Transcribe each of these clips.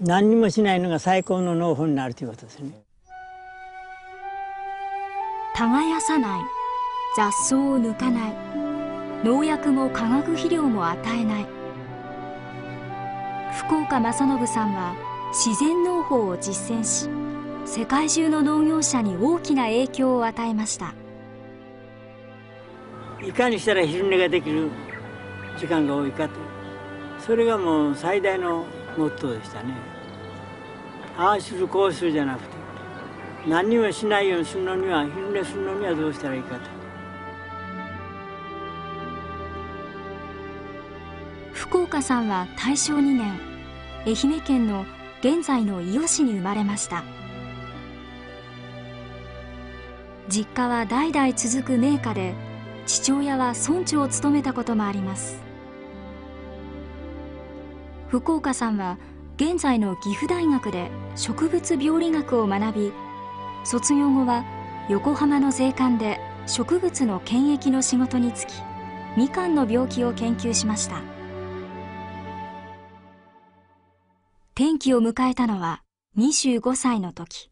何にもしないのが最高の農法になるということですね。耕さない、雑草を抜かない、農薬も化学肥料も与えない。福岡正信さんは自然農法を実践し、世界中の農業者に大きな影響を与えました。いかにしたら昼寝ができる時間が多いかと、それがもう最大のモットーでしたね。ああするこうするじゃなくて、何にもしないようにするのには、昼寝するのにはどうしたらいいかと。福岡さんは大正2年、愛媛県の現在の伊予市に生まれました。実家は代々続く名家で、父親は村長を務めたこともあります。福岡さんは現在の岐阜大学で植物病理学を学び、卒業後は横浜の税関で植物の検疫の仕事に就き、みかんの病気を研究しました。転機を迎えたのは25歳の時、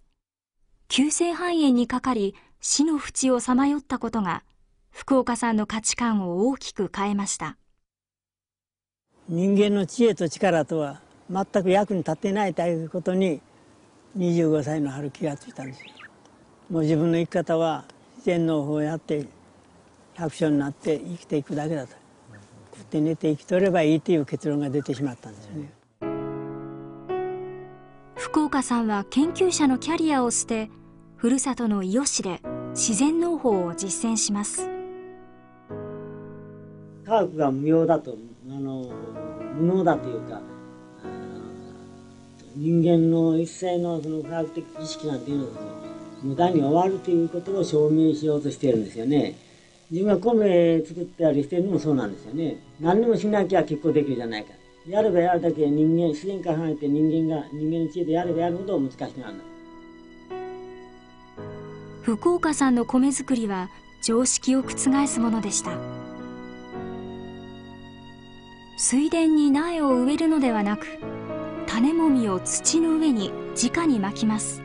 急性肺炎にかかり死の淵をさまよったことが福岡さんの価値観を大きく変えました。人間の知恵と力とは全く役に立っていないということに25歳の春気がついたんですよ。もう自分の生き方は自然農法をやって百姓になって生きていくだけだと、食って寝て生きとればいいという結論が出てしまったんですよね。福岡さんは研究者のキャリアを捨て、ふるさとの伊予市で自然農法を実践します。科学が無用だと、無能だというか、人間の一切のその科学的知識なんていうのが無駄に終わるということを証明しようとしているんですよね。自分が米作ったりしてるのもそうなんですよね。何にもしなきゃ結構できるじゃないか。やればやるだけ人間、自然から離れて人間の知恵でやればやるほど難しくなるんだ。福岡さんの米作りは常識を覆すものでした。水田に苗を植えるのではなく、種もみを土の上に直にまきます。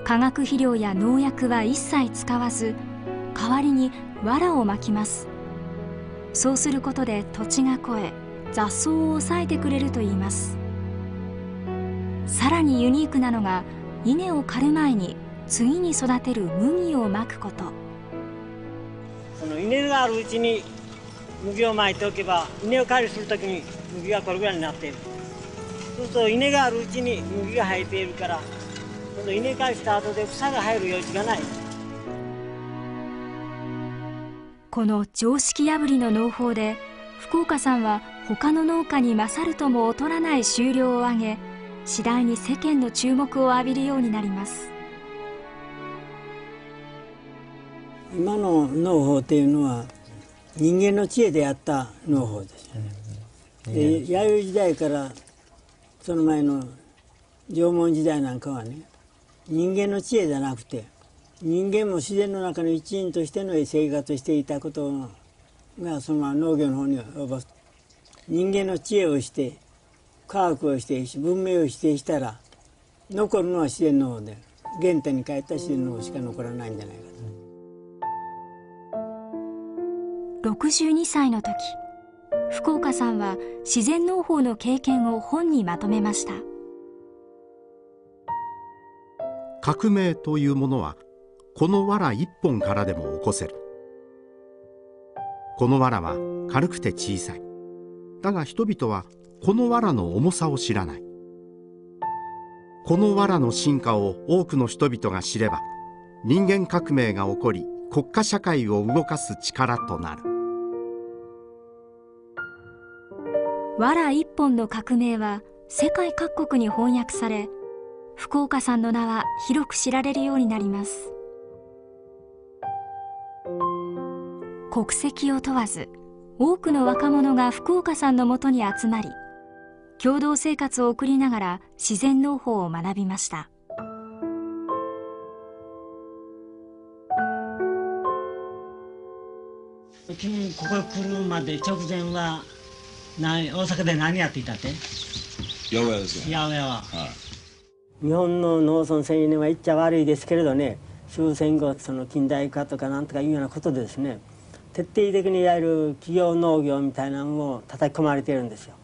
化学肥料や農薬は一切使わず、代わりに藁をまきます。そうすることで土地が肥え、雑草を抑えてくれるといいます。さらにユニークなのが、稲を刈る前に次に育てる麦をまくこと。その稲があるうちに麦をまいておけば、稲を刈りするときに麦がこれぐらいになっている。そうすると稲があるうちに麦が生えているから、今度稲刈りした後で草が生える余地がない。この常識破りの農法で、福岡さんは他の農家に勝るとも劣らない収量を上げ、次第に世間の注目を浴びるようになります。今の農法というのは人間の知恵でやった農法ですよね。で、弥生時代からその前の縄文時代なんかはね、人間の知恵じゃなくて、人間も自然の中の一員としての生活をしていたことがそのまま農業の方に及ぼす。人間の知恵をして科学を否定し文明を否定したら、残るのは自然の方で、原点に帰った自然の方しか残らないんじゃないかと。62歳の時、福岡さんは自然農法の経験を本にまとめました。革命というものはこの藁一本からでも起こせる。この藁は軽くて小さい。だが人々はこの藁の重さを知らない。この藁の進化を多くの人々が知れば、人間革命が起こり国家社会を動かす力となる。藁一本の革命は世界各国に翻訳され、福岡さんの名は広く知られるようになります。国籍を問わず、多くの若者が福岡さんのもとに集まり、共同生活を送りながら自然農法を学びました。ここへ来るまで直前は大阪で何やっていたって？八百屋ですよ。八百屋は。はい。日本の農村青年は言っちゃ悪いですけれどね、終戦後その近代化とかなんとかいうようなことでですね、徹底的にいわゆる企業農業みたいなのを叩き込まれてるんですよ。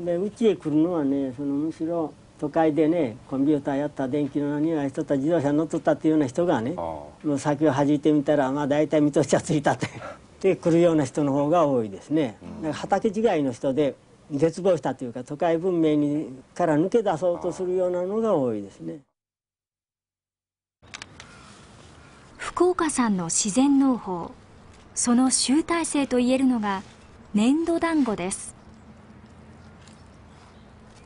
でうちへ来るのはね、むしろ都会でねコンピューターやった電気の何やしとった自動車乗っとったっていうような人がね、もう先を弾いてみたらまあ大体見通しはついたってで来るような人の方が多いですね。だから畑違いの人で絶望したというか、都会文明から抜け出そうとするようなのが多いですね。福岡さんの自然農法、その集大成といえるのが粘土団子です。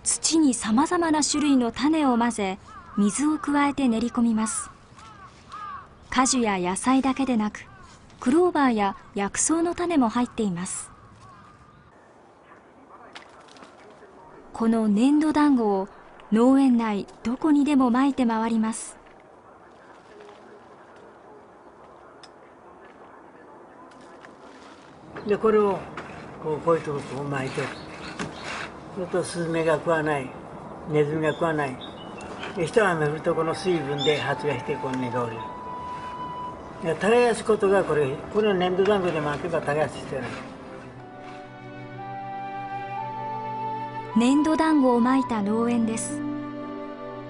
土にさまざまな種類の種を混ぜ、水を加えて練り込みます。果樹や野菜だけでなく、クローバーや薬草の種も入っています。この粘土団子を農園内どこにでもまいて回ります。でこれをこういうところを巻いてる。そうするとスズメが食わない、ネズミが食わない。で一雨降るとこの水分で発芽してこう根が降りる。耕すことがこの粘土団子で巻けば耕す必要ない。粘土団子をまいた農園です。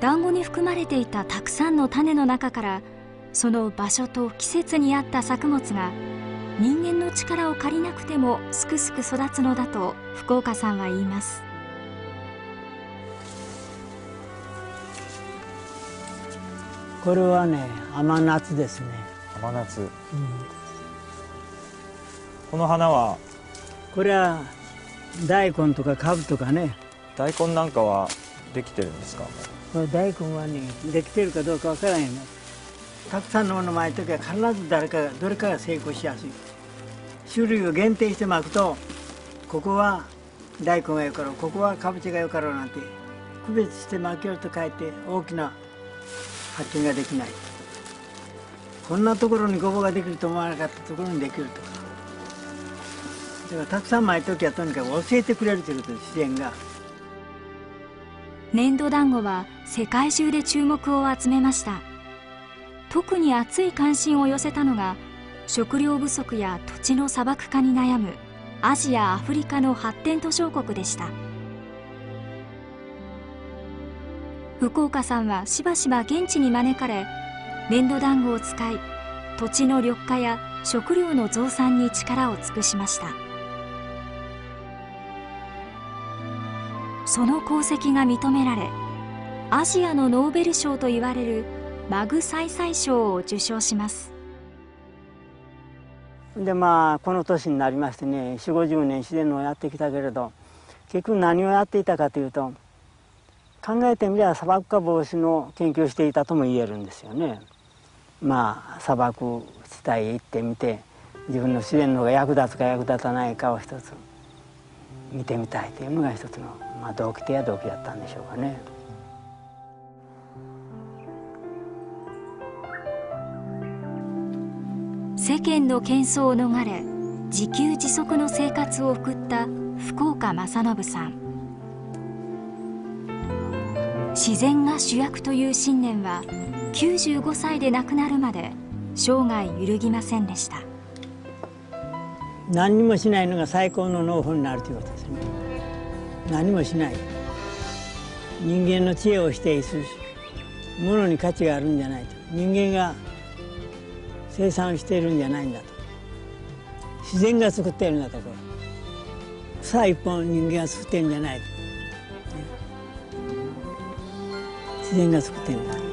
団子に含まれていたたくさんの種の中から、その場所と季節に合った作物が人間の力を借りなくてもすくすく育つのだと福岡さんは言います。これはね、甘夏ですね。甘夏、この花は？これは大根とかカブとかね。大根なんかはできてるんですか？これ大根はね、できてるかどうかわからないね。たくさんのものを巻いときは必ずどれかが成功しやすい。種類を限定して巻くと、ここは大根がよかろう、ここはカブチがよかろうなんて区別して巻きよるとかえって大きな発見ができない。こんなところにごぼうができると思わなかったところにできるとか。だからたくさん巻いときはとにかく教えてくれるということです、自然が。粘土団子は世界中で注目を集めました。特に熱い関心を寄せたのが、食料不足や土地の砂漠化に悩むアジア・アフリカの発展途上国でした。福岡さんはしばしば現地に招かれ、粘土団子を使い、土地の緑化や食料の増産に力を尽くしました。その功績が認められ、アジアのノーベル賞といわれるマグサイサイ賞を受賞します。でまあこの年になりましてね、40、50年自然農をやってきたけれど、結局何をやっていたかというと、考えてみれば砂漠化防止の研究をしていたとも言えるんですよね。まあ砂漠地帯へ行ってみて、自分の自然農が役立つか役立たないかを一つ見てみたいというのが一つの、動機だったんでしょうかね。世間の喧騒を逃れ、自給自足の生活を送った福岡正信さん。自然が主役という信念は95歳で亡くなるまで生涯揺るぎませんでした。何にもしないのが最高の農法になるということですね。何もしない、人間の知恵を否定するし、物に価値があるんじゃないと、人間が生産しているんじゃないんだと、自然が作っているんだと、これ草一本人間が作っているんじゃないと、自然が作っているんだ。